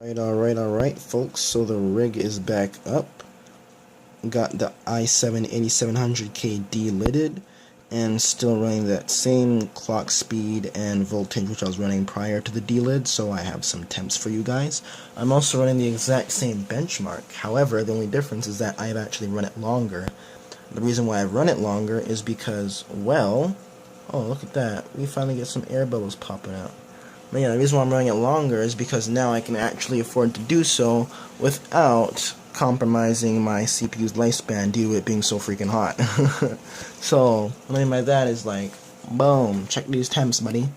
Alright, folks, so the rig is back up. Got the i7 8700K delidded, and still running that same clock speed and voltage which I was running prior to the delid, so I have some temps for you guys. I'm also running the exact same benchmark, however, the only difference is that I've actually run it longer. The reason why I've run it longer is because, well, oh, look at that, we finally get some air bubbles popping out. But yeah, the reason why I'm running it longer is because now I can actually afford to do so without compromising my CPU's lifespan due to it being so freaking hot. So, what I mean by that is like, boom, check these temps, buddy.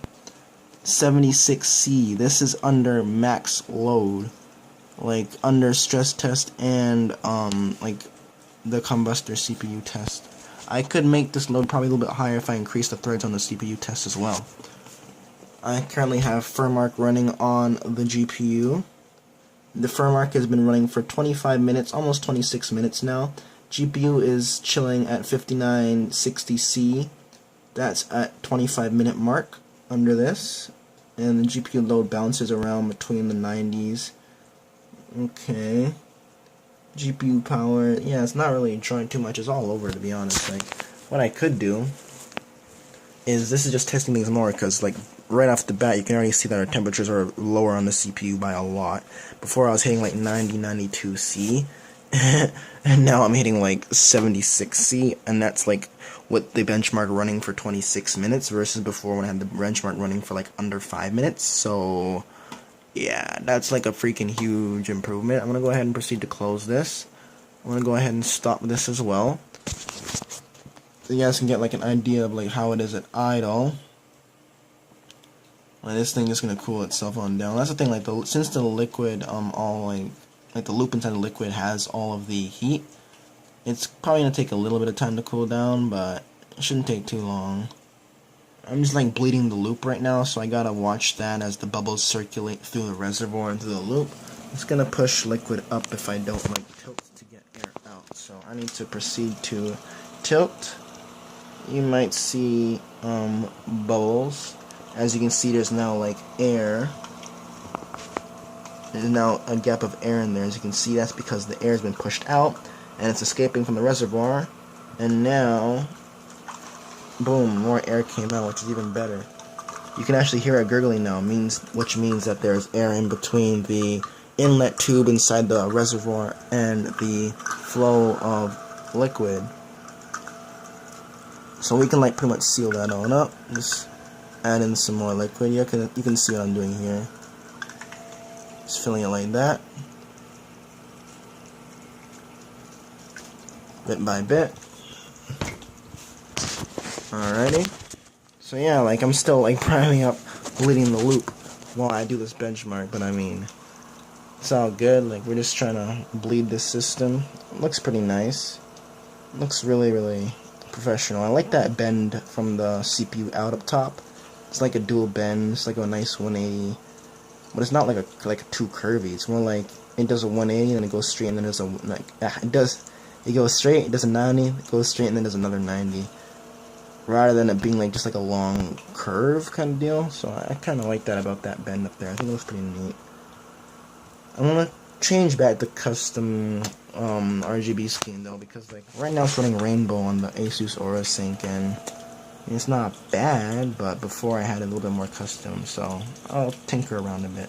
76C, this is under max load. Like, under stress test and, like, the combustor CPU test. I could make this load probably a little bit higher if I increase the threads on the CPU test as well. I currently have Furmark running on the GPU. The Furmark has been running for 25 minutes, almost 26 minutes now. GPU is chilling at 5960C. That's at 25-minute mark under this. And the GPU load bounces around between the 90s. Okay. GPU power, yeah, it's not really enjoying too much. It's all over, to be honest. Like, what I could do is, this is just testing things more, because, like, right off the bat, you can already see that our temperatures are lower on the CPU by a lot. Before I was hitting like 90, 92C, and now I'm hitting like 76C, and that's like what the benchmark running for 26 minutes versus before when I had the benchmark running for like under 5 minutes. So yeah, that's like a freaking huge improvement. I'm gonna go ahead and proceed to close this. I'm gonna go ahead and stop this as well, so you guys can get like an idea of like how it is at idle. Like, this thing is gonna cool itself on down. That's the thing. Like, since the liquid, all like the loop inside the liquid has all of the heat, it's probably gonna take a little bit of time to cool down, but it shouldn't take too long. I'm just like bleeding the loop right now, so I gotta watch that as the bubbles circulate through the reservoir and through the loop. It's gonna push liquid up if I don't like tilt to get air out. So I need to proceed to tilt. You might see bubbles. As you can see, there's now like air. There's now a gap of air in there. As you can see, that's because the air has been pushed out and it's escaping from the reservoir. And now, boom, more air came out, which is even better. You can actually hear it gurgling now, which means that there's air in between the inlet tube inside the reservoir and the flow of liquid. So we can like pretty much seal that on up. Just add in some more liquid. You can see what I'm doing here. Just filling it like that, bit by bit. Alrighty. So yeah, like I'm still like priming up, bleeding the loop while I do this benchmark. But I mean, it's all good. Like, we're just trying to bleed this system. It looks pretty nice. It looks really, really professional. I like that bend from the CPU out up top. It's like a dual bend. It's like a nice 180, but it's not like a too curvy. It's more like it does a 180 and then it goes straight, and then there's a it goes straight, it does a 90, it goes straight, and then there's another 90, rather than it being like just like a long curve kind of deal. So I kind of like that about that bend up there. I think it looks pretty neat. I'm gonna change back the custom RGB scheme though, because like right now it's running rainbow on the Asus orgasmic, and it's not bad, but before I had a little bit more custom, so I'll tinker around a bit.